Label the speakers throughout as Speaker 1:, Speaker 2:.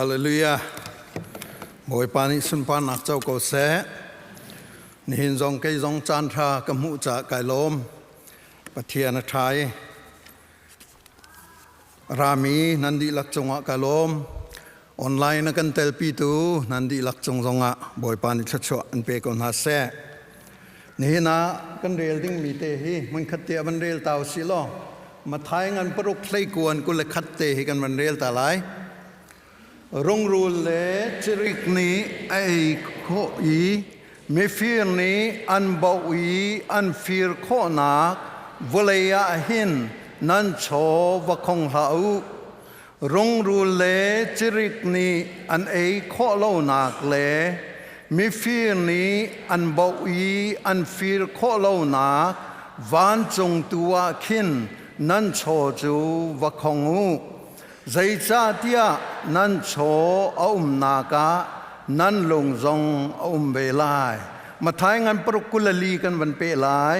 Speaker 1: ฮาเลลูยาบอยปานิสุนปานักเจ้าก็แสนิหินจงเกยจงจันทรากมุจากไก่ลมปะเทียนไทยรามีนันดีลักจงะไก่ลมออนไลน์นักันเตลปีตูนันดีลักจงจงะบอยปานิชัชวอันเปกอนหาแสนี่นะกันเรียลดิ้งมีเตหีมันขัดเตียมันเรียลตาวสิลอมาท้ายงานปรุกใส่กวนกุลขัดเตหีกันมันเรียลตาไลรงรูเลจริกนี้ไอ้โคอีไม่ฟีร์นี้อันบ่อีอันฟีร์โคนักวเลยหินนั่นโชวะคงเหารงรูเลจริกนี้อันไอ้โคเล่านักเลไม่ฟีร์นี้อันบ่อีอันฟีร์โคเล่านักวันจงตัวขินนั่นโชจูวะคงหูใจจ่าเตียนั่นโชเอานากานั่นลงจงเอาเบลายมาท้ายงานปรุกุลลีกันวันเปลาย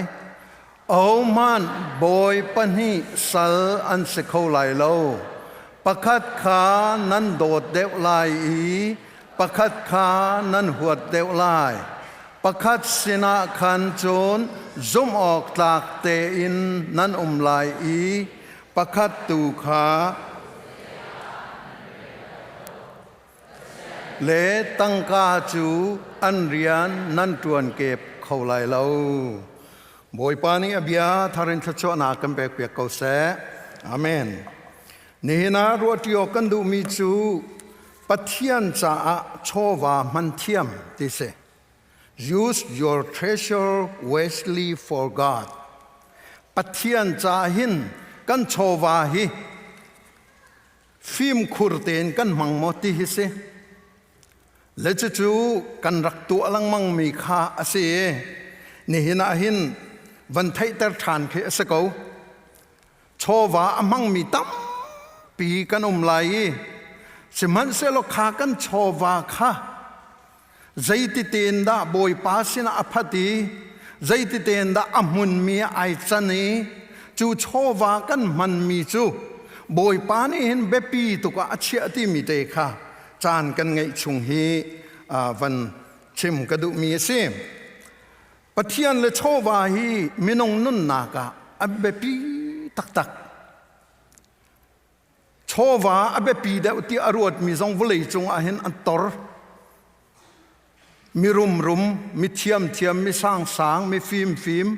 Speaker 1: เอามันบอยปนีสัลอันเสกเขาไหลโลประคัดขานั่นโดดเดวลายประคัดขานั่นหัวเดวลายประคัดสินาขันโจนซุ่มออกจากเตอินนั่นลายประคัดตูขาเลตังกาจูอันเรียนนั่นตวนเก็บเขาไหลเราบอยปานีอเบียทารินชัชวนากันเปกเปียกเขาแสอาเมนนี่นะรัวที่อกันดูมีจูปัทยันจะโชวามันเทียมที่เส use your treasure wisely for God ปัทยันจะหินกันโชวาฮิฟิมคุรเตนกันมังมติฮิเสและจู่กันรักตัวลังมังมีค่าเสียนี่หินาหินวันไทยตรฐานเคสเกาโชวาอมังมีตั้มปีกันไหลสมันเสลขากันโชวาค่ะใจติเตนดาบอยปาสินาอภัติใจติเตนดาอมุนมีไอจันนีจู่โชวากันมันมีจู่บอยปานี่เห็นเบปีตุกอาเชียติมีเตค่ะจานกันไงชุงฮีวันชิมกระดูมีเสียปะเทียนเลโชวาฮีมินงนุนนากาอับเบปีตักโชวาอับเบปีเดอุติอรวดมีจงวเลยจงอาเห็นอันตอร์มีรุมมีเทียมมีสร้างมีฟิล์ม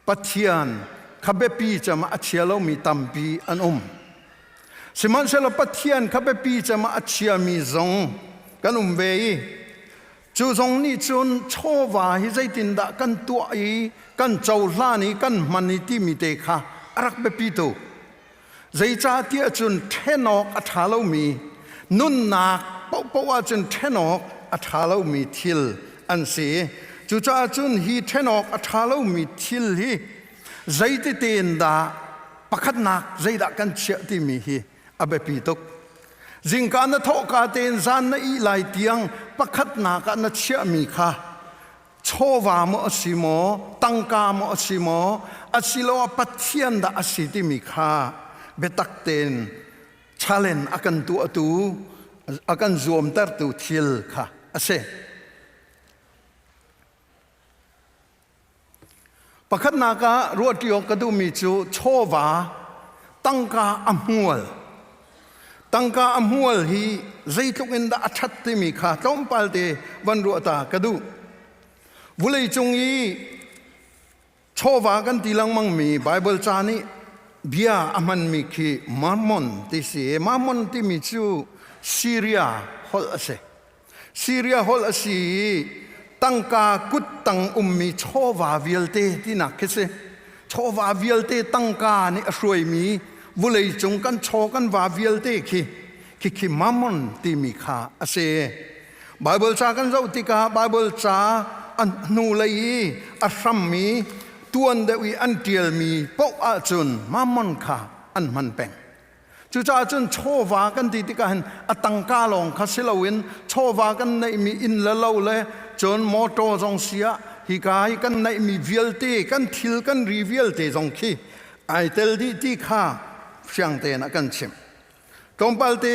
Speaker 1: ปะเทียนขับเบปีจะมาอัจฉริยะมีตัมปีอันสมันเสลปัทยันขับปีจะมาอัจฉริยะมีจงกันเวจูจงนี่จนโชวาฮิใจตินดากันตัวกันเจ้าล้านี่กันมันนี่ที่มีเตค่ะรักเบปีโตใจจ่าเตียจนเทนอกอัฐาเรามีนุ่นนักปะว่าจนเทนอกอัฐาเรามีทิลอันเสียจูจ่าจนฮีเทนอกอัฐาเรามีทิลฮีใจติเตนดาปักนักใจดากันเชื่อที่มีฮีอเบปีตุกจิงการนัทโอกาเตนจานนัยไลเตียงปักขัดนากันนัเชื่อมีค่ะโชวามอสิโมตังกามอสิโมอสิโลปัทยันดาอสิติมีค่ะเบตักเตนชาเลนอากันตัวตูอากันรวมตัดตูทิลค่ะอาเซปักขัดนากะรวดที่อกกระดูมีจูโชวาตังกาอัมมัวลตังกาอัมมัวลฮีใจทุกอินดาอัจติมีค่ะต้มปัลเตวันรัวตากระดูวุเลยจงยีโชวากันตีลังมังมีไบเบิลจานี่เบียอามันมีคีมามอนที่เสียมามอนที่มีจูซีเรียฮอลเสซีเรียฮอลเสตังกากุดตังมีโชวาวิลเตที่นักเสโชวาวิลเตตังกานี่รวยมีวุเลยจงกันโชกันวาวิลเตคีมามอนที่มีค่าเสไบเบิลจากันเจ้าติกาไบเบิลจาอันนูเลยอัศมีตัวเดวีอันเดียลมีปกอาจุนมามอนค่าอันมันแปงจู่จ้าจนโชวากันติกันอตังกาลงคาสิลวินโชวากันในมีอินละเลาเลยจนมอโตจงเสียฮิกายกันในมีวิลเตกันทิลกันรีวิลเตจงคีไอเตลดีที่ข้าเสียงเตนักันชิมตรงปัลเต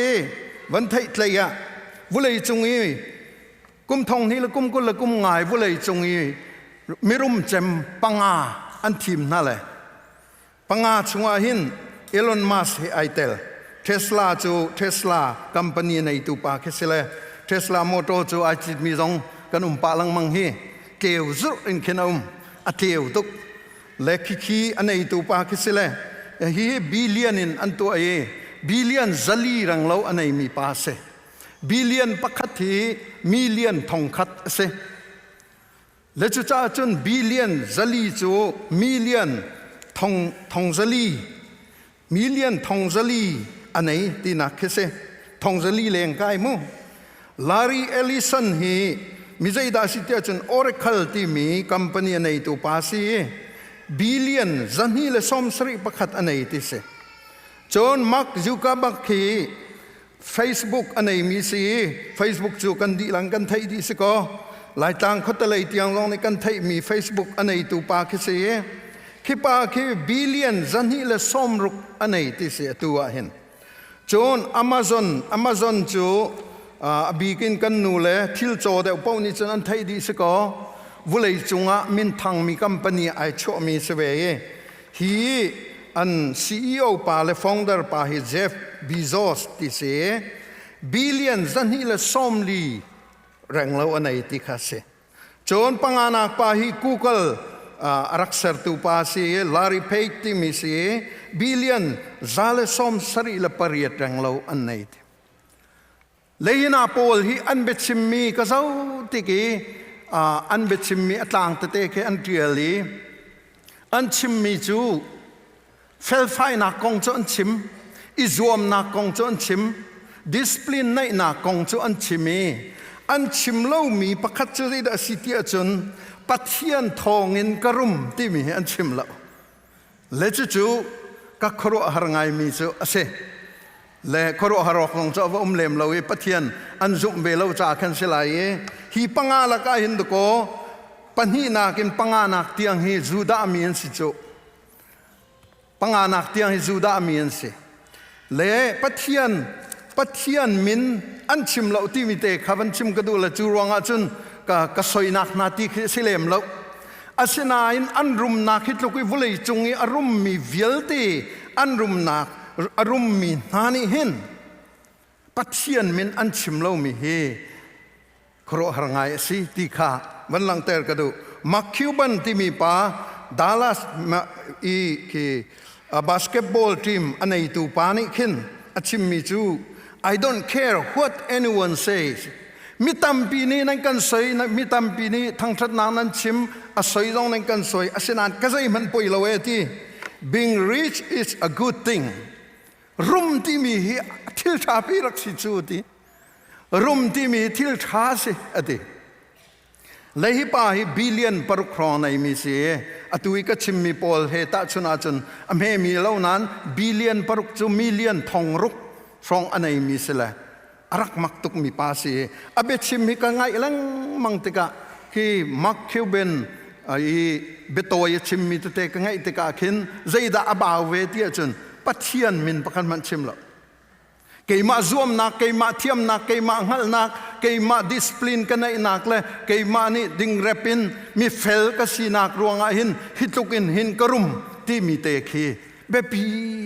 Speaker 1: วันไทยเลยอะวุเลยจงอีกุมทองนี้ละกุมกุลละกุมง่ายวุเลยจงอีมิรุมเจมปังอาอันทีมนั่นแหละปังอาชงอาหินเอลอนมัสก์ไอเทลเทสลาจูเทสลาคัมพานีในตุปาเคสเลเทสลามอเตอร์จูอาจิตมีจงกันปาลังมังฮีเกี่ยวจุดอินเคนอาเกี่ยวตุกเล็กขีอันในตุปาเคสเลฮีบิลเลียนอันตัวเอบิลเลียนซาลีรังเราอันในมีปาเซบิลเลียนปักขัดที่มิลเลียนทองขัดเซและจุดจ้าจนบิลเลียนซาลีจูมิลเลียนทองซาลีมิลเลียนทองซาลีอันไหนที่นักเซทองซาลีแรงกายมั้งลารีเอลิสันฮีมิใจดาสิเตียจนออร์เคิลที่มีคัมพานีในตัวภาษีบิลเลียนจันฮีเลสอมสริปขัดอันไหนที่เซจนมักจูกาบักฮี Facebook อันไหนมีสิ Facebook จูกันดีหลังกันไทยดีสิก็หลายต่างเขาตะเลยเตียงลงในกันไทยมี Facebook อันไหนตัวปาคิเสียคิปาคิบิลเลียนจันฮีเลสอมรุกอันไหนที่เสียตัวเห็นจน Amazon จูบีกินกันนูเลทิลโจเดวป้านี่จนอันไทยดีสิก็วุเลยจงมินทางมีคัมพานีไอโชมีเสวยฮีอัน CEO ป่าและ founder ป่าฮีเจฟบีโซสที่เสียบิลเลียนจันฮีเลสอมลีแรงเราอันไหนที่ข้าเสียจนปังอานักป่าฮี Google รักษาตัวป่าเสียลารีเพย์ที่มีเสียบิลเลียนซาเลสอมสรีละปริยแรงเราอันไหนเลยนาโพลฮีอันเบชิมมีก็เจ้าติกีอันเบชิมมีอัตลังตะเตะอันเดียลีอันชิมมีจูเฟลไฟนักกงจนชิมอิจวมนักกงจนชิมดิสปลินในนักกงจนชิมีอันชิมเล่ามีประคัตจริดาสิทธิจนปัทยันทองเงินกรุมที่มีอันชิมเล่าเลจูก็ครัวหางไงมีจูเสและครัวหารอกของเจ้าว่าเลมเราเอปัทยันอันจุ่มเบลเราจากกันเสลายฮีปังอาละก็เห็นดูก็ปัญหานักปังอานักเตียงฮีจูดามีอันสิจูปังอานักเตียงฮีจูดามีอันสิและปัทยันมินอันชิมเราที่มีเตะขับอันชิมกระดูละจูรวงอาจุนก็สอยนักนาทีสิเลมเราอาศินาอินอันรุมนักฮิตลูกวิเลยจงอารมณ์มีวิลตีอันรุมนักอารมณ์มีนานิหินปัทยันมินอันชิมเรามีเฮครอหางไงสิที่ข้าวันหลังเตะกระดูมักคิวบันที่มีป้าดัลลัสอีกีบาสเกตบอลทีมอันไหนตัวป้านี่ขึ้นอาชิมมีจู I don't care what anyone says มิตำปีนี้นั่นกันสวยมิตำปีนี้ทั้งทัดนางนั้นชิมอาศัยตรงนั้นกันสวยอาศินานก็จะมันป่วยละเวที being rich is a good thing รุมที่มีทิลชาพิรักษิจูติรุมที่มีทิลชาสิอดีเลยฮิปาฮิบิลเลียนปรุครองในมีเสียอตุยก็ชิมมีปอลเฮตาชนาจนอเมมีเหล่านั้นบิลเลียนปรุกจูมิลเลียนทองรุกฟองอันไหนมีเสละรักมักตุกมีภาษีอเบชิมฮิกังไงลังมังติกะที่มักคิวเบนไอเบโตยชิมมีตุเตกังไงติกะขินใจดาอบาวเวทีจนปัทยันมินประกันมันชิมละเกี่ยมาzoomนักเกี่ยมาเทียมนักเกี่ยมาหัลนักเกี่ยมาดิสปลินกันในนักเลยเกี่ยมานี่ดิ่งเรปินมีเฟลก็สีนักรวงหินฮิตุกินหินกรุมที่มีเตคีเบปี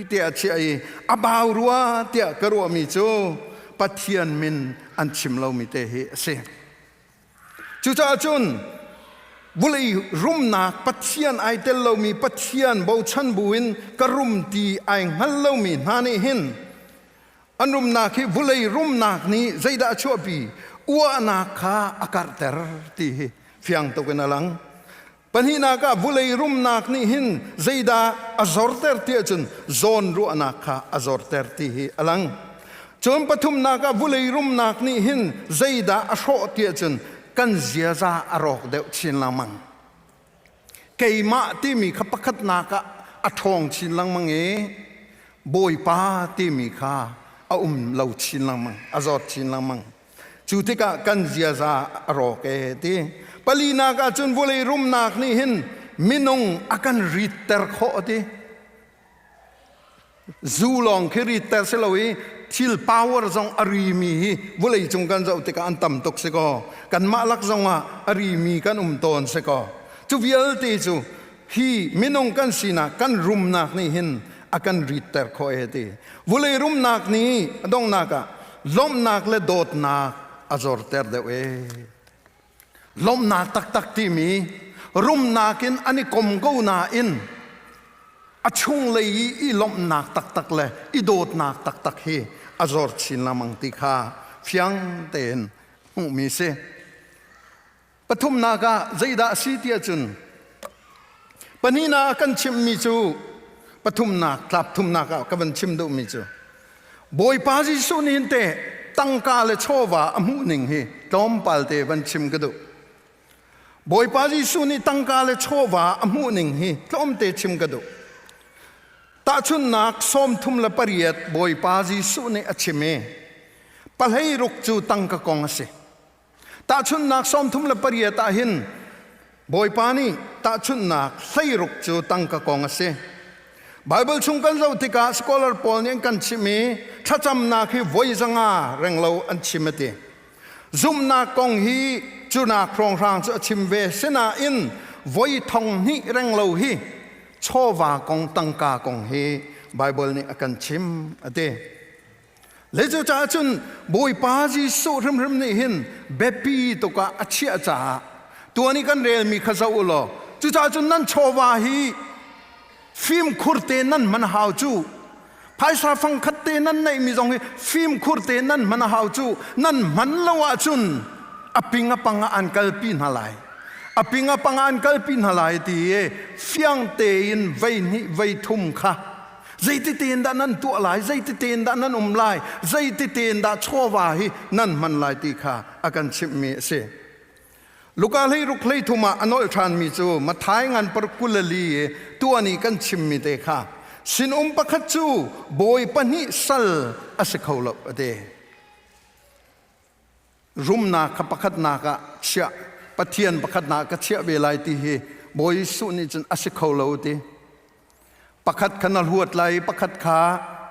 Speaker 1: เตียเชียอบาวรัวเตียกรัวมีโจปัทยันมินอันชิมเรามีเตเฮเสจุจ้าจุนบุลีรุมนักปัทยันไอเตลเรามีปัทยันบ่าวชันบุวินกรุมตีไอหัลเรามีนานิหินอันรุมนักที่บุเลยรุมนักนี้ใจดาชัวปีอ้วนักข้าอากาศเตอร์ที่เฟียงตกนัลังปัญหานักบุเลยรุมนักนี้หินใจดาอซอร์เตอร์ที่จนโซนรัวนักข้าอซอร์เตอร์ที่อลังจนปฐุมนักบุเลยรุมนักนี้หินใจดาอโชที่จนกันเสียซาอรอกเดวชินลังมังเกี่ยมาที่มีขับขัดนักอทองชินลังมังบอยป้าที่มีข้าเอาเหล่าชินลังมังอาจอดชินลังมังจุดที่กันเสียซารอเกตีปลีนักจนบุเลยรุมนักนี่เห็นมินงอากันรีเตอร์ข้อตีจูลองคือรีเตอร์เสลวี thil power zong ari mi hi vulei chung kan zo te ka an tam tok se ko kan ma lak zonga ari mi kan ton se ko chu vial te chu hi minong kan sina kan rum nak ni hin akan riter kho e te vulei rum nak ni adong naka lom nak le dot nak azor ter de we lom nak tak tak ti mi rum nakin ani kom go na in achung le i lom nak tak tak le i dot nak tak tak hi azor chin lamang ti kha phiang ten hu mi se pathum naka zaida sitia chun panina kan chim mi chu pathum nak klap thum naka kaban chim do mi chu boy pa ji su nin te tangka le chowa amu ning hi tom pal te ban chim ka do boy pa ji su ni tangka le chowa amu ning hi tom te chim ka do ta chun nak som thum la pariat boy pa ji su ni achime palhei ruk chu tangka kong ase ta chun nak som thum la pariat ta hin boy pa ni ta chun nak hlei ruk chu tangka kong ase Bible chung kan zo tika scholar Paul ni kan chimi thacham na khi voi zanga renglo an chimate zum na kong hi chuna krong rang chu chim ve sena in voi thong ni renglo hi chowa kong tangka kong hi Bible ni akan chim ate le chu cha chun boi pa ji so rim rim ni hin bepi to ka achia cha tuani kan rel mi khaza ulo chu cha chun nan chowa hi phim khurte nan man hau chu phaisa phang khatte nan nei mi jong hi phim khurte nan man hau chu nan man lawa chun apinga panga an kalpin halai apinga panga an kalpin halai ti e fiang te in vai ni vai thum kha zaiti ten da nan tu lai zaiti ten da nan lai zaiti ten da chowa hi nan man lai ti kha akan chip mi se Luka lei ruk lei thuma anol than mi chu ma thai ngan par kulali tu ani kan chim mi te kha sin pakhat chu boy pani sal ase kholo ade rumna kha pakhat na ka chia pathian pakhat na ka chia velai ti hi boy su ni chun ase kholo te pakhat khana huat lai pakhat kha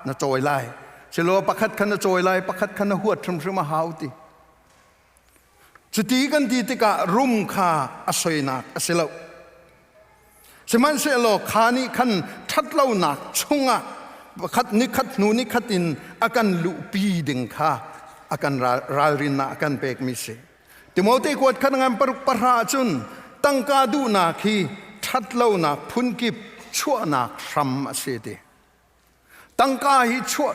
Speaker 1: na choi lai chelo pakhat khana choi lai pakhat khana huat thum thum ma hau ti chuti kan ti tika rum kha asoina aselo seman selo khani khan thatlo nak chunga khat ni khat nu ni khatin akan lu pi ding kha akan ralrin na akan pek mi se timote kwat khan ngam par parha chun tangka du na khi thatlo na phun ki chua na ram ase te tangka hi chua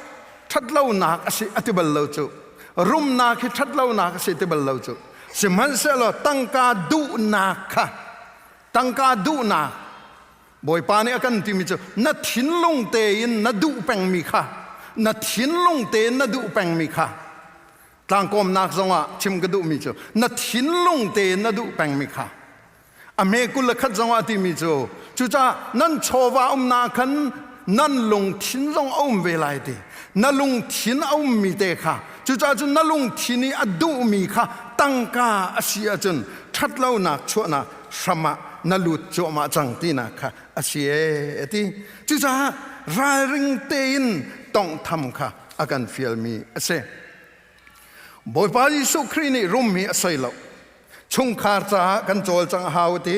Speaker 1: thatlo na ase atibal lo chu rum na khi thatlo na ase tibal lo chu seman selo tangka du na kha tangka du na boy pa ni akan ti mi chu na thin long te in na du peng mi kha na thin long te na du peng mi kha tlang kom nak zonga chim ka du mi chu na thin long te na du peng mi kha ame kul khat zonga ti mi chu chu cha nan chowa na khan nan long thin zong om ve lai ti na lung thin om mi te kha chu cha chu na lung thini adu mi kha tangka asia chun thatlo nak chua na sama na lut cho ma chang ti na kha asia ati chu cha ra ring te in tong tham kha akan fiel mi ase boy pa Jesu Christ ni rum mi asai lo chung khar cha kan chol chang hau ti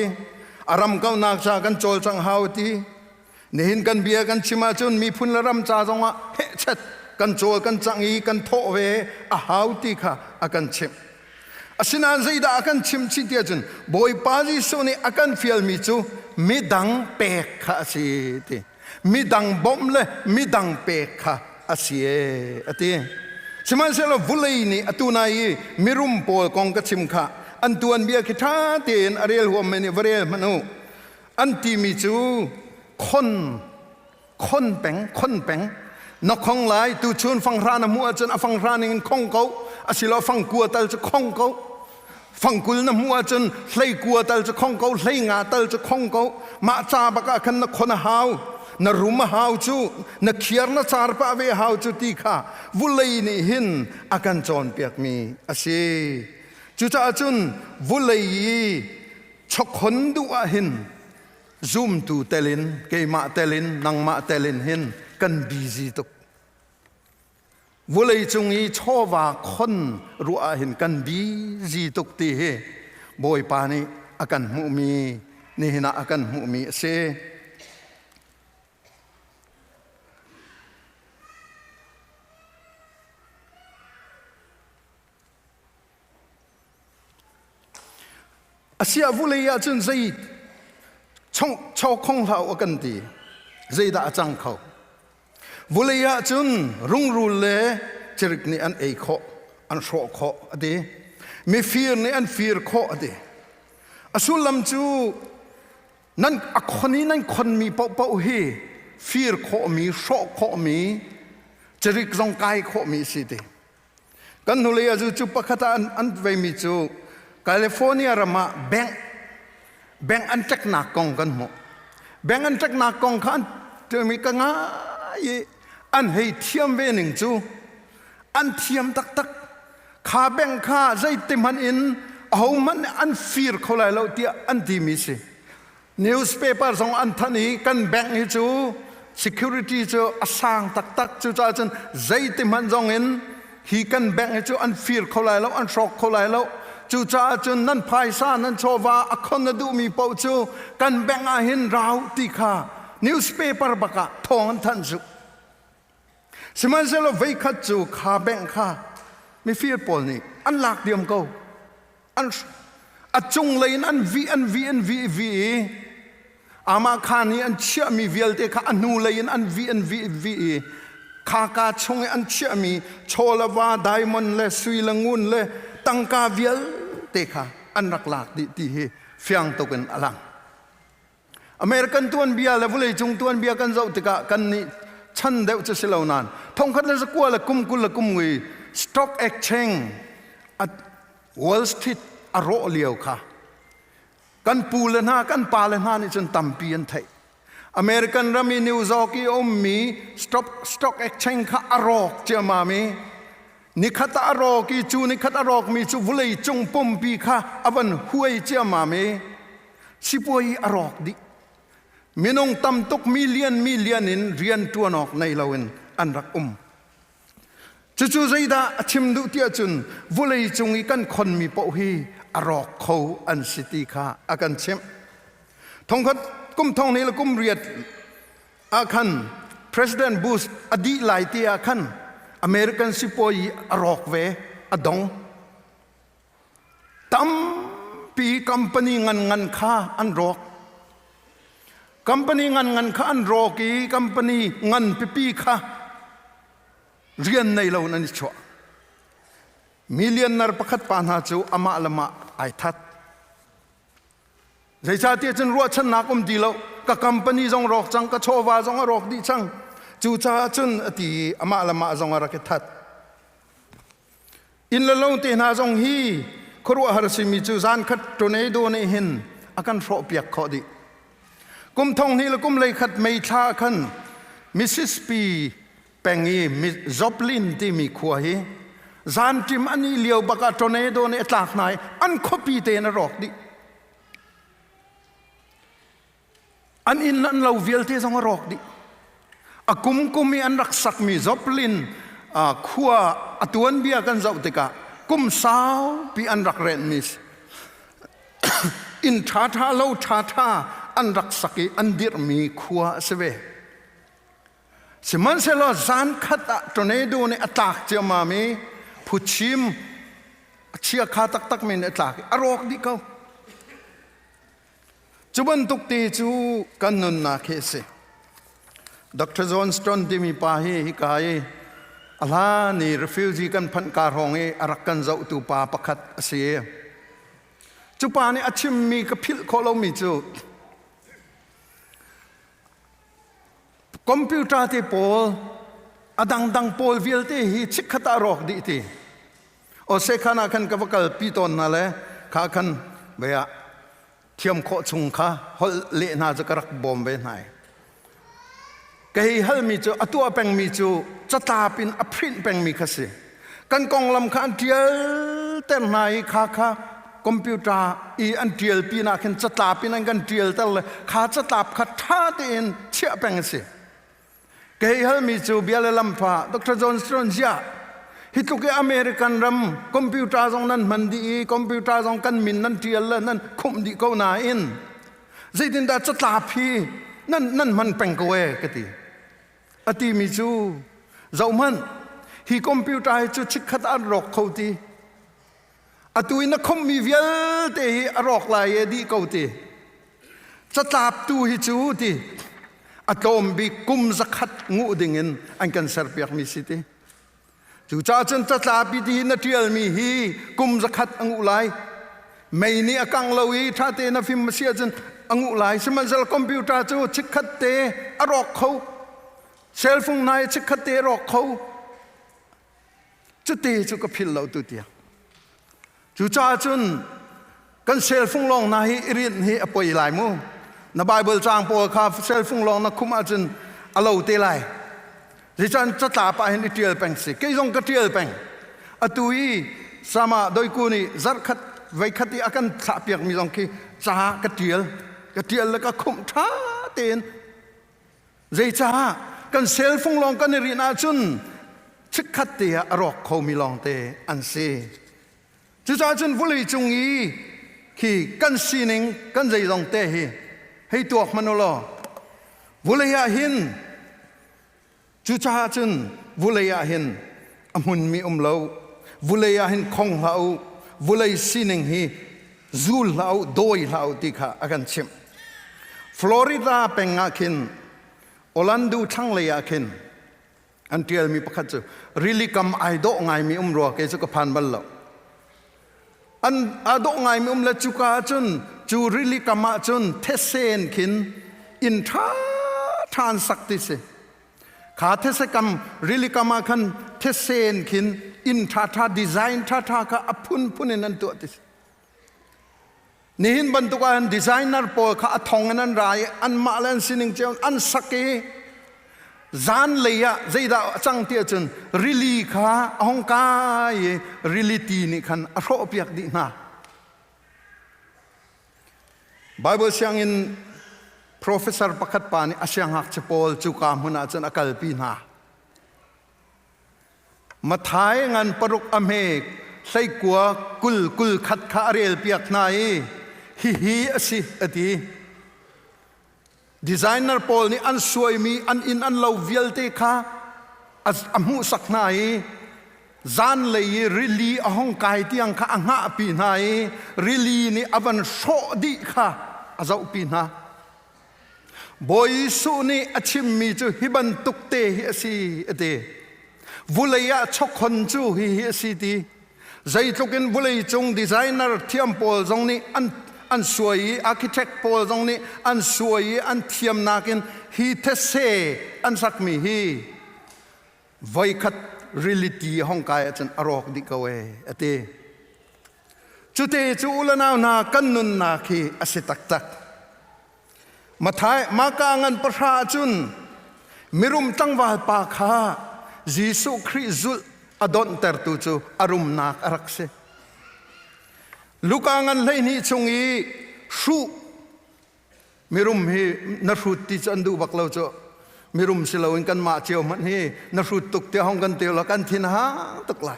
Speaker 1: aram kau nak cha kan chol chang hau ti nehin kan bia kan chima chun mi phun ram cha zonga he chat kan chol kan changi kan tho ve a hau ti kha akan chim asinan zaida akan chim chi tia chun boy pa Jesu ni akan fiel mi chu midang pek kha si ti midang bom le midang pek kha asie ati siman selo vulei ni atunai mirum pol kong ka chim kha antuan bia ki tha ten arel huam meni varel manu anti mi chu khon peng nó không lại tu chun phang ra na mua chun phang ra ning không câu asilo phang cua tal chu không câu phang kul na mua chun hlei cua tal chu không câu hlei nga tal chu không câu ma cha baka khan na khona hau na rum hau chu na khiar na char pa ve hau chu ti kha vulei ni hin akan chon piak mi ase chu cha chun vulei chokhon du a hin zoom tu telin ke ma telin nang ma telin hin kan busy tok วุเลยจงอีชอว่าคนรัวเห็นกันบีจีตุกตีเฮบอยปานีอากันมุมีนี่นะอากันมุมีเซอาเซียวุเลยจนใจช่องชาวคงเหล่ากันตีใจด่าจังเขาวุเลยจนรุ่งรุ่งเลยจริกนี่อันเอโคอันโชโคอดีมีฟีร์นี่อันฟีร์โคอดีอสุลัมจูนั่นคนนี้นั่นคนมีเป้าเฮฟีร์โคมีโชโคมีจริกร่างกายโคมีสิเดกันนุเลยจูปะคตาอันเวมิจูแคลิฟอร์เนียรามาแบงอันจักนักกองกันหมดแบงอันจักนักกองขันเจอมีกังไงอันให้เทียมเวนึงจูอันเทียมตักข้าแบงข้าใจเต็มมันอินเอามันอันฟีร์เขาเลยเราเดียอันดีมิสินิวส์เพเปอร์ส่งอันทันีกันแบงให้จู security จูอาสางตักจูจ้าจนใจเต็มมันส่งอินฮีกันแบงให้จูอันฟีร์เขาเลยเราอันช็อกเขาเลยเราจูจ้าจนนั่นภายซานั่นโชว่าอคนนั้นดูมีเป้าจูกันแบงอาหินราวตีข้านิวส์เพเปอร์บักทองอันทันจูสมัยเซลล์ไว้ขัดจูข้าแบงข้าไม่ฟีร์ปอลนี่อันหลักเดียมเขาอันจงเลยอันวีอามาข้านี่อันเชื่อมีเวลเตข้าอันนูเลยอันวีข้ากาชงอันเชื่อมีโชลวาไดมอนด์เลยสุยละงุนเลยตั้งกาเวลเตข้าอันรักหลักดีเฮเฟียงตกันอลังอเมริกันตัวนเบียร์เลยวุ้ยจงตัวนเบียร์กันเจ้าติกากันนี่ฉันเดาจะเสลาวนานทองคัดเลยสักว่าละกุมวิ stock exchange at Wall Street อโรเลียวค่ะกันปูเลนากันปาเลนานี่จนตั้มเปียนไทยอเมริกันรามีนิวส์ออกอีอมมี stock exchange ค่ะอโรกเจ้ามามีนิคัตอโรกีจูนิคัตอโรกมีจูวุเลยจงปมปีค่ะอวันห่วยเจ้ามามีสิบวยอโรกดิมีนงตั้มตุกมิลเลียนอินเรียนตัวนอกในลาวินอันรักจู่ๆใจด่าชิมดูเตียจุนวุเลยจงอีกันคนมีเป้าฮีอรอกเขาอันสิติค่ะอากันเชมทงคัดกุมทองนี้ละกุมเรียดอาคัน President Bush อดีหลายเตียอาคันอเมริกันสิปอยอรอกเวอดงตั้มปีคัมปานีเงินค่าอันรอกคัมปานีเงินค่าอันรอกีคัมปานีเงินปีค่ะเรียนในเรานั่นชัวมิลเลียนนร์ประคัดปานหาจูอามาละมาไอทัดใจชาติจนรัวชนะกุมดีเรากับคัมปานีจงรอกจังกับโชวาจงรอกดีจังจูชาจนอดีอามาละมาจงรักทัดอินละลงตีนาจงฮีครัวหาสิมิจูจานขัดตัวนี้ดูในหินอาการโฟเปียกขอดีกุมทองนี้ละกุมเลยขัดไม่ช้าขันมิสซิสปีแปงอีมิจอบลินที่มีขัวฮีจานจิมอันนี้เลี้ยวบักตัวนี้โดนตากนายอันคบปีเตนรอกดิอันอินนั้นเราเวลที่สองรอกดิอากุมมีอันรักสักมีจอบลินขัวตัวนเบียกันเจ้าติกากุมสาวปีอันรักเรนมิสอินท่าเล่าท่าอันรักสักอันดิรมีขัวเสวสมันเสลอจานขัดตัวนี้ดูในอัตากเจ้ามามีผู้ชิมเชียขาตักมีในอัตากอรอกดิเขาจุบันตุกตีจูกันนุนนาเคสดร.จอห์นสตันที่มีป้าฮิกายอัลลานี่รีฟิวจีกันพันการหงเออารักกันเจ้าตูป้าประคัดเสียจูป้านี่อาชิมมีกับพิลโคโลมิจูคอมพิวเตอร์ที่พอลดังพอลวิลที่ฮิชิกขตารอกดีที่โอเซขานาคันกับกัลปีตอนนั่นแหละข้าคันเบียเทียมโคชุงข้าฮอลเล่น่าจะกระกบอมเบนไหนก็ให้ฮัลมีจูอัตัวเป็งมีจูจะตาปินอพรินเป็งมีคสิกันกองลำคันเทียลเต้นไหนข้าคอมพิวเตอร์อันเทียลปีน่าคันจะตาปินอันกันเทียลแต่ละข้าจะตาข้าท่าเต้นเชี่ยเป็งสิ เกย์ฮัลมีจูเบียเลลัมพาดรจอห์นสโตนจ้าฮิตุกอเมริกันรำคอมพิวเตอร์ตรงนั้นมันดีคอมพิวเตอร์ตรงกันมินนั่นเทียลนั่นคุมดีเขาหนาอินใจดินดาจะตาพีนั่นมันเป็นกเวกติอติมีจูเจ้ามันฮีคอมพิวเตอร์จูชิคขัดอันรอกเขาตีอตุยนักคอมมีเวลเตฮีอรอกลายดีเขาตีจะตาบตูฮิจูตีอตอมบีกุมสักขัดงูดิ่งินอันกันเสร์เปียกมีสิตีจูจ้าจนจะตาบดีนัดเรียลมีฮีกุมสักขัดงูไลไม่นี่อกังลาวีท่าเตนฟิมเสียจนงูไลสมันจะคอมพิวเตอร์จูชิคขัดเตอรอกเขาเซลฟงนายชิคขัดเตอรอกเขาจุดเตจูก็พิลเราตุเตียจูจ้าจนกันเซลฟงลองนายอิรินฮีอปอยไลมูในไบเบิลจางปอคาเซลฟงลองนักคุมาจนอโลเตไลดิฉันจะตาไปเห็นเทียลแปงสิเกี่ยงกับเทียลแปงอตุยสามาโดยกูนี่จัดขัดไว้ขัดที่อากันสาเปียกมีตรงที่จ้ากระเทียลแล้วก็คุมท้าเตียนใจจ้ากันเซลฟงลองกันในรีนาจุนชิคขัดเตียอรอกเขามีลองเตอันเซจูจ้าจนวุลีจงอีที่กันซีนิงกันใจลองเตให้ตัวมันโลวุลียาหินจูจ้าจนวุลียาหินอมุนมีเลาวุลียาหินคงเหลาวุลีซีนิงฮีจูเหลาโดยเหลาที่ข้าอากันชิมฟลอริดาเป็นอาคินออแลนโดทั้งเลยอาคินอันเทียลมีประคัตจูริลิกัมไอโดไงมีรัวเกจุกพันบัลลอันอาโดไงมีละจุกาจุนจูริลิกัมจุนเทเซนคินอินทานสักติเสขาเทศกรรมริลิกัมคันเทเซนคินอินทาดีไซน์ทาค่ะอพุนนันตัวติสนี่หินบรรทุกอันดีไซเนอร์ปอค่ะทองนันรายอันมาเลนสินิงเจ้าอันสักเกจานเลยะใจดาจังเตียจนริลีค่ะฮงกายริลิตีนี่คันอรอเปียกดีนะไบเบิลเสียงอิน professor ประคัตปานี่อาเซียงหักเชปอลจุกามหุนาจนอากาลปีนามาท้ายงานปรุกอเมกใส่กัวกุลขัดขาเรียลเปียกนายฮีอสิอดีดีไซเนอร์พอลนี่อันสวยมีอันอินอันเลวเวลเตค่ะอัมหูสักนายจานเลยริลีอหงกายที่ยังข้าอ่างปีนายริลีนี่อวันโชดีค่ะอาจจะปีนาบอยสุนี่อชิมมีจูฮิบันตุกเตฮิสิเดวุเลยะชกคนจูฮิสิดีใจทุกินวุเลยจงดีไซเนอร์เทียมพอลจงนี่อันสวยอาร์คิเทคพอลตรงนี้อันสวยอันเทียมนักินฮีเทเซอันสักมีฮีไว้ขัดรีลิตี้ห้องกายอาจารย์อรอกดิกเวอเตจุดเตจูอุลนานากันนุนนาคีอสิตักมาท้ายมากางันประชาชนมิรุมตั้งวาปาคายิสุคริสุลอดอนเตอร์ตูจูอารุมนักรักเซลูกอันเลยนี่ชงอีสู้มิรุมฮีนรุตติจันดูบักเลาจ้ะมิรุมสิเลาอินกันมาเจียวมันฮีนรุตตุกเตียห้องกันเตียวละกันทินหาตุกไล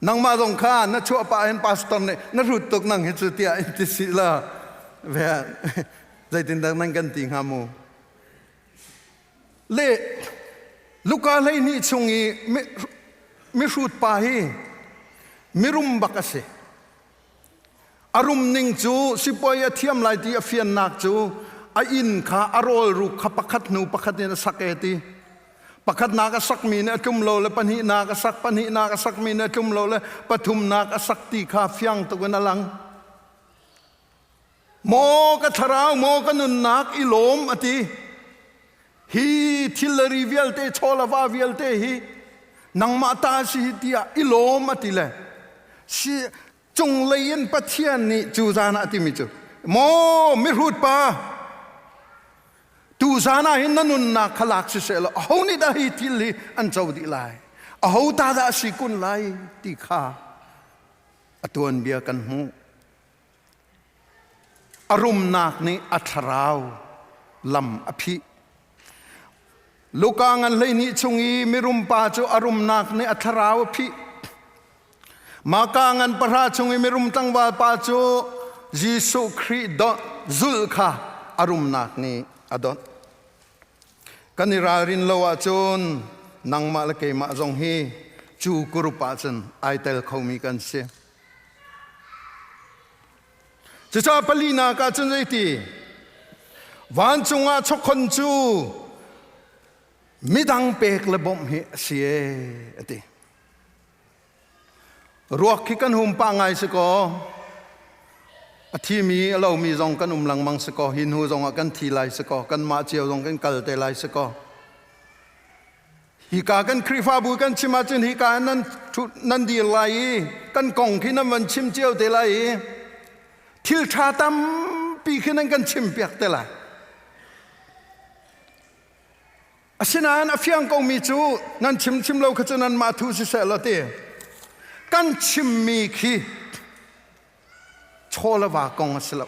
Speaker 1: นังมาตรงข้านชัวป้าเห็นพาสตอร์เนี่ยนรุตตุกนังเห็นสุดที่อินทิสิลาเวียใจตินดังนั่งกันติงหามูเล่ลูกอันเลยนี่ชงอีมิรุตป้าฮีมิรุมบักเสอารมณ์นิ่งจูสิปอยเทียมลายที่เฟียนนักจูอินข้าอารอรุขปักขัดนูปักขัดเนี่ยสักเอตีปักขัดนักสักมีเนี่ยจุ่มโลเลยปัญหินักสักมีเนี่ยจุ่มโลเลยปฐุมนักสักตีข้าเฟียงตะวันลังโมกทราวโมกนุนนักอิโลมอติฮีทิลรีเวลเตโชลาวาเวลเตฮีนังมาตาสิฮิติยาอิโลมอติเลยจงเลยนปะเทียนนี่จูจานาติมิจูโมมิรูดปาตูจานาหินนันุนนักขลักสิเสลเอานี่ได้ทิลีอันเจ้าดีไลเอาตาดาสิกุนไลติข้าตัวเบียกันหูอารมณ์นักนี่อัตราวลำอภิ ลูกงันเลยนี่ชงอีมิรุมปาจูอารมณ์นักในอัธราวพิมากางันประราชงอีมิรุมตั้งว่าปาจูยิสุคริสต์จุลค่ะอารมณ์นักนี่อดอนกันนิรารินโลวาจูนนังมาละเกมาจงฮีจูกุรุปาจันไอเตลเขามีกันเสียจะชอบปลีนากาจันใจตีวันจงอาชกคนจูมิดังเปกระบบเสียติรัวคิกันหุมปังไงสกอที่มีเรามีจงกันหลังมังสกอหินหูจงกันทีไลสกอกันมาเจียวจงกันกัลเตไลสกอฮิกากันครีฟาบูกันชิมาจินฮิกานั้นดีไลกันกงขี้น้ำมันชิมเจียวเตไลทิลชาตัมปีขี้นั้นกันชิมเปียกเตไลอาศินานอฟยังกงมีจูนั่นชิมเราขจนันมาทูสิเสละเตกันชิมมีขี้โชลวากงอสละ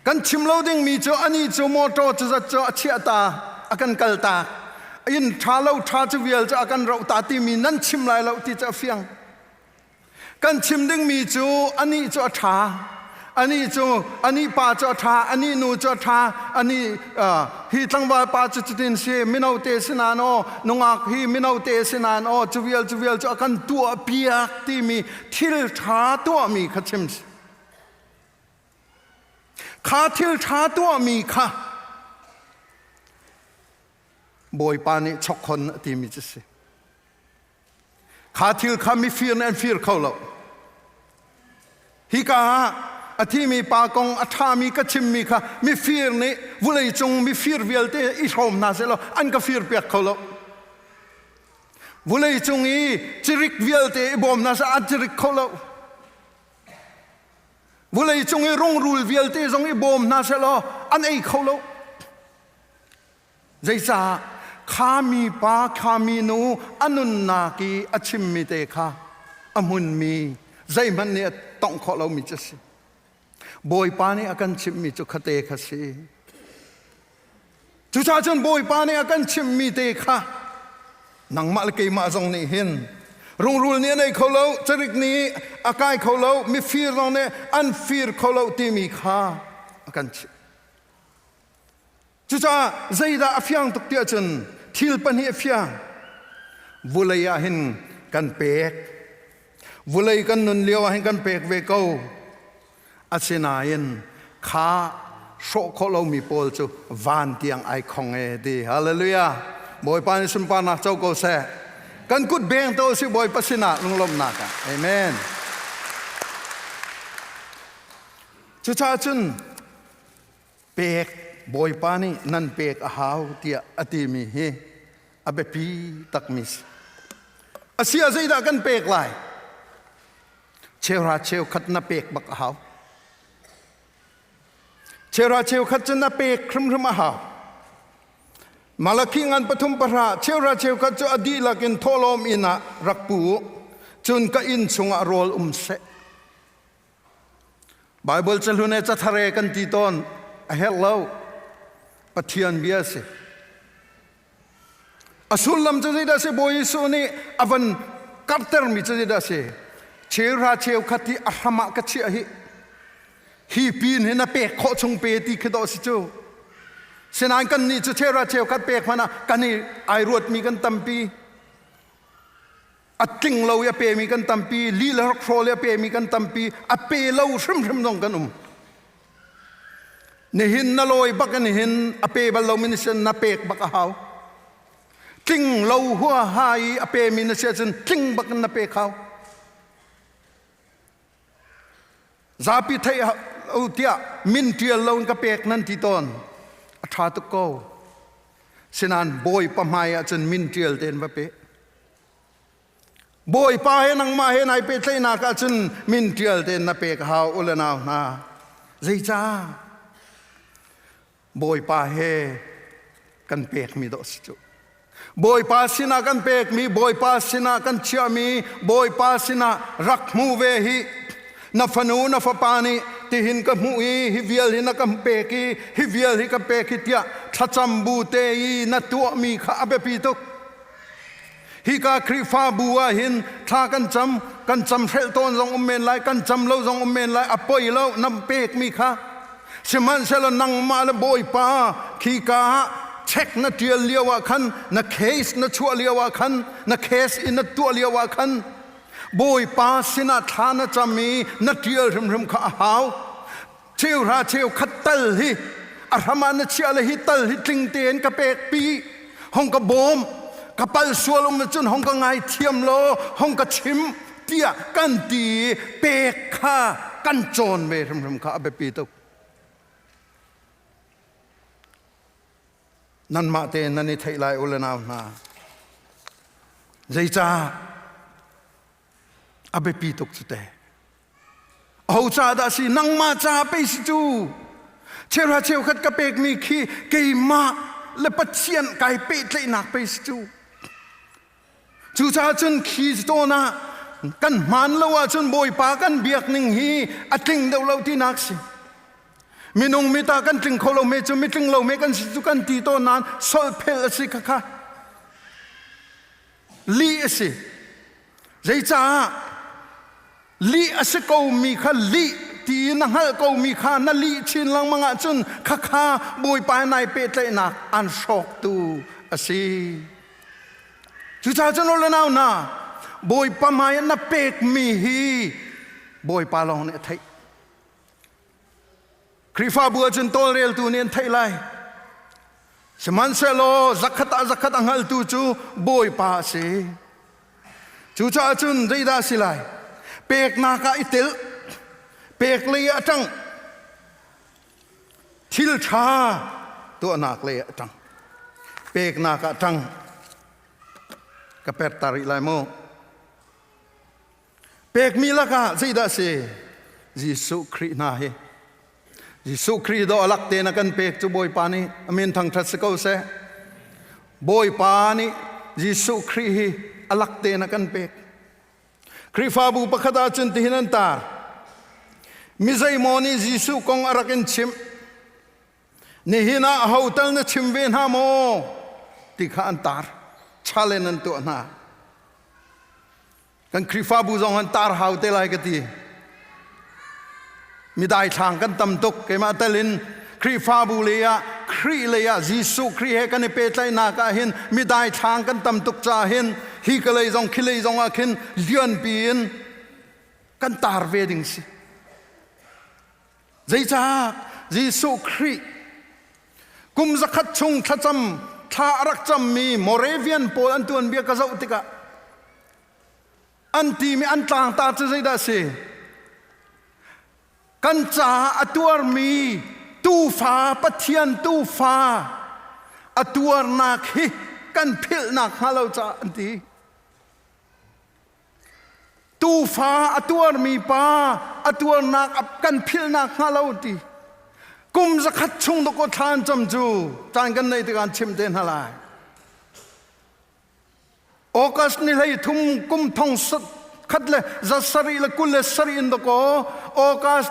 Speaker 1: กันชิมเราดิ้งมีจูอันนี้จูโมโตจูจัดจูเชียตาอากันกัลตาอินชาเราชาจูเวลจะอากันเราตาตีมีนั่นชิมลายเราที่จะฟยังกันชิมดิ้งมีจูอันนี้จูชาอันนี้จูอันนี้ปาจูชาอันนี้นูจูชาอันนี้ฮีตั้งว่าปาจูจุดินเสียมินเอาเตสินานอนงอักฮีมินเอาเตสินานอจูเวลจูอากันตัวเปียกที่มีทิลชาตัวมีขชิมขาทิลชาตัวมีค่ะบอยปานี่ชกคนที่มีจะสิขาทิลขามีฟีร์นั่นฟีร์เขาแล้วฮิกาอธิมีปากงอัฐามีกชิมมีค่ะมีฟีร์นี่วุเลยจงมีฟีร์เวลเตอิชอมนาเซลอันก็ฟีร์เปียกเขาแล้ววุเลยจงอีจิริกเวลเตอิบอมนาเซอันจิริกเขาแล้ววุเลยจงอีรงรูลเวลเตจงอิบอมนาเซลอันไอเขาแล้วใจจ่าขามีปาขามีนูอนุนนากีอชิมมีเตค่ะอมุนมีใจมันเนี่ยต้องขอเรามีจะสิบอยปานี่อากันชิมมีจุขเตค่ะสิจุชาจนบอยปานี่อากันชิมมีเตค่ะนังมาลเกมาจงนี่เห็นรงรูเนี่ยในเขาเราจริกนี้อากายเขาเรามีฟีร์เราเนี่ยอันฟีร์เขาเราที่มีค่ะอากันชิจุชาใจดาอฟยังตุกเตียจนทิลปันเฮฟยังวุเลยาเห็นกันเปกวุเลยกันนุนเลียวเห็นกันเปกเวกเอาอาศินายินข้าโชคเรามีโปลจูวานเตียงไอคองเอดีฮาเลลูยาบอยปานิสุนปานักเจ้าโกเซกันกุดเบงโตสิบอยปัสนาลุงลมนักเอเมนจุชาจุนเปกบอยปานี่นั่นเปกอาหาวเตียอติมีเฮอเบปีตักมิสอาเซียใจดากันเปกไลเชราเชลขัดนาเปกบักอาหาวเชราเชลขัดจนาเปกครึมอาหาวมาลคิงันปฐุมปราเชราเชลขัดจอดีลักินทอลอมอินะรักปูจุนก็อินสุงอโรลเซไบเบิลจะลุนจะทะเลกันตีตอนเฮลโลปะเทียนเบียสอสุลลัมจะได้เสบอยสุนีอวันกัปเตอร์มิจะได้เสเชราเชลขัดที่อาหมากัดเชียฮีปีนเห็นเปกโคชงเปตีขดอสิจูเสนานกันนี่จะเชราเชลขัดเปกมานะกันนี่ไอรวดมีกันตั้มปีอัดกิ่งเราอย่าเปมีกันตั้มปีลีลาร์โครอย่าเปมีกันตั้มปีอัดเปเราชิมน้องกันนี่หินนลอยบักนี่หินอเปบัลเรามินิเซนนาเปกบักเขากิ่งเราหัวหายอเปมินิเซนกิ่งบักนาเปกเขาซาปิไทยอุติยามินเทียลเรากับเปกนั่นที่ตอนชาตุโกเสนานบอยปะไมอาจนมินเทียลเต็นวะเปบอยป้าเห็นังมาเห็นไอเปใช่นักอาจนมินเทียลเต็นนาเปกเขาอุลนาวนาใจจ้าบอยป้าเฮกันเปกมีดอสจูบอยป้าสินากันเปกมีบอยป้าสินากันเชียมีบอยป้าสินารักมูเวฮีนัฟนูนัฟปานี ti hin ka mu hi vial hin ka pe ki hi vial hi ka pe ki tia thacham bu te i na tu mi kha abe pi tok hi ka khri fa bua hin tha kan cham hrel ton jong men lai kan cham lo jong men lai apoi lo nam pek mi kha siman selo nang ma le boy pa khi ka check na tial liawa khan na case na chua liawa khan na case in na tu liawa khan boy pa sina thana chami na tial rim kha hau cheu ra cheu khatal hi arhama na chial hi tal hi tling ten ka pek pi hong ka bom kapal sualum na chun hong ka ngai thiam lo hong ka chim tia kan ti pek kha kan chon me rim kha abe pi to nan ma te nan ni thai lai ulanaw na zai cha abe pi tok chute au cha da si nang ma cha pe si chu chera cheu khat ka pek mi khi ke ma le pathian kai pe tlei nak pe si chu cha chun khi to na kan man lo wa chun boi pa kan biak ning hi ating do lo ti nak si minung mita kan tling kholo me chu mitling lo me kan si chu kan ti to nan sol phel si kha li si zai cha li ase ko mi kha li ti na hal ko mi kha na li chin lang manga chun kha boi pa nai pe tlai nak an shok tu asi chu cha chun lo naw na boi pa mai na pek mi hi boi pa long ne thai krifa bua chun tol rel tu nen thai lai seman selo zakat angal tu chu boi pa se chu cha chun dei da silai pek na ka itel pek le atang thil tha to nak le atang pek na ka tang ka per tari lai mo pek mi la ka zai da se jisu khri na he jisu khri do alak te na kan pek chu boi pa ni amin thang that se ko se boi pa ni jisu khri hi alak te na kan pek khri fa bu pakhada chun ti hinan tar mi zai moni jisu kong arakin chim ni hina hotel na chim ven ha mo ti kha an tar chalen an to na kan khri fa bu jong an tar hau te lai ka ti mi dai thang kan tam tok ke ma talin khri fa bu le ya khri le ya jisu khri he kan pe tlai na ka hin mi dai thang kan tam tok cha hin hi ka lei jong khilei jong a khin lian pin kan tar ve ding si zai cha jisu khri kum zakhat chung thacham tha arak cham mi moravian pol an tuan bia ka zau tika an ti mi an tlang ta chu zai da se kan cha atuar mi tu fa pathian tu fa atuar nak hi kan phil nak halo cha anti tu fa atuar mi pa atuar nak ap kan phil nak halo ti kum zakhat chung do ko than cham chu chan kan nei te kan chim ten halai okas ni lei thum kum thong sat khat le za sari le kul le sari in do ko okas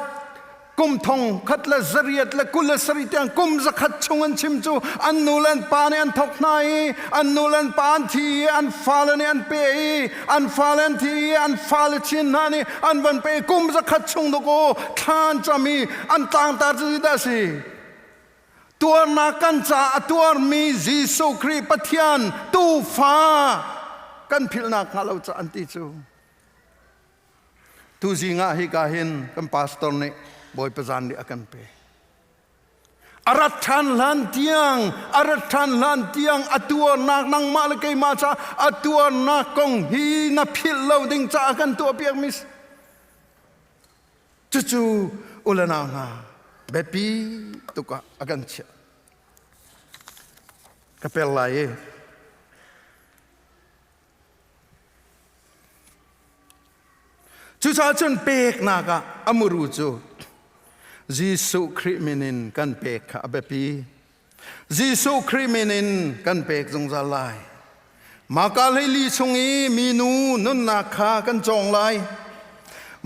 Speaker 1: kum thong khat le zariat le kul le sari tiang kum zakhat chung an chim chu an nulan pa ne an thok nai an nulan pan thi an falen an pe an falen thi an fal chin na ni an van pe kum zakhat chung do ko than chami an tang tar chi da si tuar na kan cha tuar mi jisu khri pathian tu fa kan phil na khalo cha an ti chu tu zinga hi ka hin kan pastor ne boy pazan di akan pe arathan lan tiang atuar nak nang ma le kai ma cha atuar nak kong hi na phil lo ding cha kan tu piak mis chu ulana na bepi tu ka akan cha kapel lai chu cha chun pek na ka amuru chu jisu khriminin kan pek kha bepi jisu khriminin kan pek jong za lai ma ka le li chungi minu nun na kha kan chong lai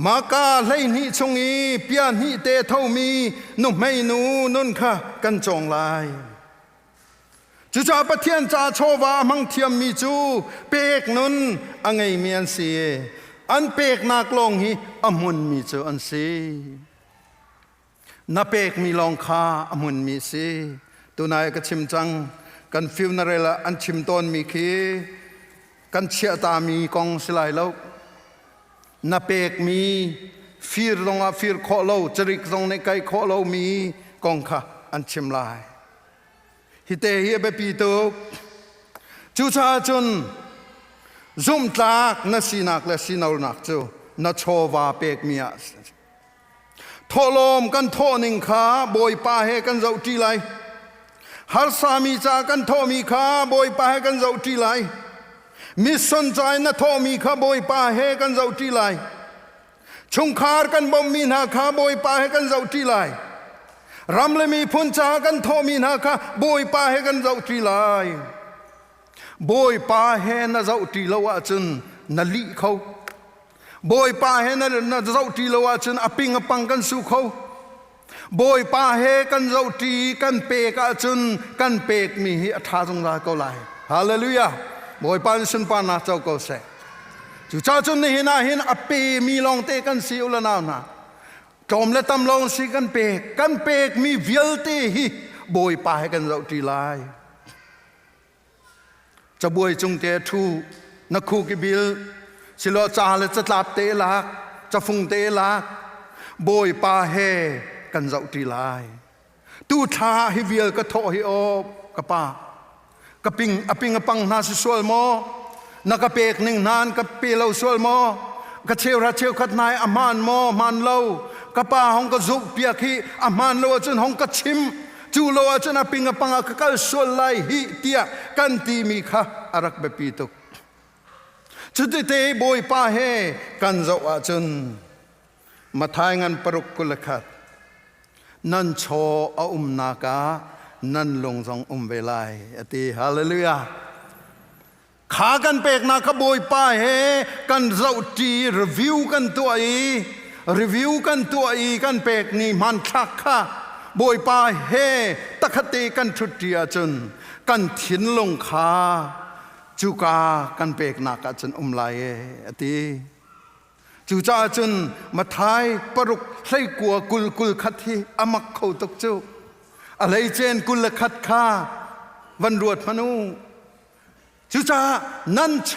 Speaker 1: มากาเลยนี่ชงอีเปียนี่เตเท่ามีนุ่มไม่นูนุ่นค่ะกันจงลายจูจ่าปะเทียนจ่าโชวามังเทียมมีจูเป็กนุนอังไงมีอันเสียอันเป็กนักลงฮีอมุนมีจูอันเสียนับเป็กมีลองคาอมุนมีเสียตัวนายก็ชิมจังกันฟิวนาเรลอันชิมต้นมีคีกันเชียตามีกองสลายแล้วนับเป็กมีฟิรลงฟิรโคโลจริกลงในไกโคโลมีกองค่ะอันชิมลายฮิเตเฮียเบปีโตจูชาจุนซุ่มตากนัสีนักและสีนาวนักจูนัชโชวาเป็กมีอาทอลมกันทอนิงขาบอยปาเฮกันเจ้าทีไรฮาร์สามีจากันทอมีขาบอยปาเฮกันเจ้าทีไรมิสนใจนัทอมีขาบอยปาเฮกันเจ้าทีไรชงคาร์กันบ่มีนาขาบอยปาเฮกันเจ้าทีไรรำเลยมีพุนจากันทอมีนาคาบอยปาเฮกันเจ้าทีไรบอยปาเฮน่ะเจ้าทีละว่าจนนลีเขาบอยปาเฮน่ะเจ้าทีละว่าจนอปิงอปังกันสู่เขาบอยปาเฮกันเจ้าทีกันเปกอาจนกันเปกมีหิท้าจงลาก็ไหลฮาเลลูยาบอยปานสุนปานาเจ้าก็เสจู่จ้าจนนี่นาเห็นอเปมีลองเตกันสิอุลนาวนาจอมและตำลองสิกันเปกมีเวียลเตหิบอยปาให้กันเราทีลายจะบอยจงเตทูนักคูกิบิลสิโลจาและจะลาบเตลักจะฟุงเตลักบอยปาให้กันเราทีลายตูทาให้เวียลก็โทให้ออกกะปากะปิงอปิงอปังนาสิสวลโมนักเปกหนึ่งนานกะปีเราสวลโมกะเชียวราเชียวขัดนายอามานโมมันเล่ากะป้าห้องกะจุกเปียกีอามานโลจนห้องกะชิมจูโลจนอปิงอปังกะกัลส่วนไลฮิเตียกันตีมีค่ะอารักเบปีตุกจุดเตยบอยป้าเฮกันเจ้าจนมาทายงานปรุกกุลขัดนั่นโชอานากานั่นลงทรงเวลัยอติฮาเลลูยาขากันเปกนาขบอยป้าเฮกันเจ้าจีรีวิวกันตัวอีกันเปกนี่มันทักค่ะบอยป้าเฮตะคติกันทุติยจนกันถินลงขาจูกากันเปกนากันจนลายอติจูจ้าจนมาทายปรุกใส่กัวกุลขัดที่อมักเขาตกจูอะไรเจนกุลขัดข้าวันรวดพนูจูจ้านั่นโช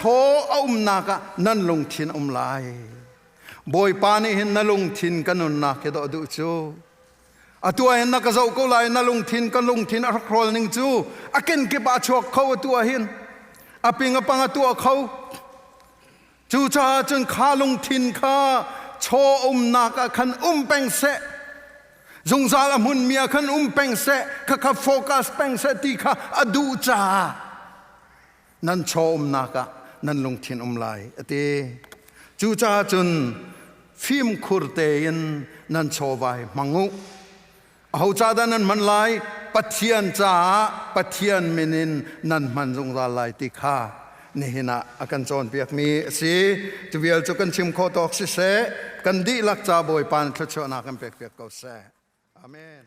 Speaker 1: เอานากะนั่นลงทินลายบอยปานี่เห็นนั่นลงทินกันนนักเดอดูจูตัวเห็นนักเจ้าก็ลายนั่นลงทินอักครอลนึงจูอากินเก็บอาชวกเขาตัวเห็นอาปิงอาปังตัวเขาจูจ้าจึงขาลงทินข้าโชนากะขันแปงเสจงซาลมุนเมียขันแปงเสข้าโฟกัสแปงเสตีข้าอดูจ้านั่นโชมนากะนั่นลงทินลายอติจูจ้าจนฟิมคุรเตยนนั่นโชวายมังุเอาจ้าดันนั้นมันลายปัทยนจ้าปัทยนเมนินนั่นมันจงซาลายติข้านี่นะอากันจอนเปียกมีสิจะเวียลจุกันชิมโคตอกสิเสกันดีลักจ้าบอยปานทชนากันเปียกเก็เสอาเมน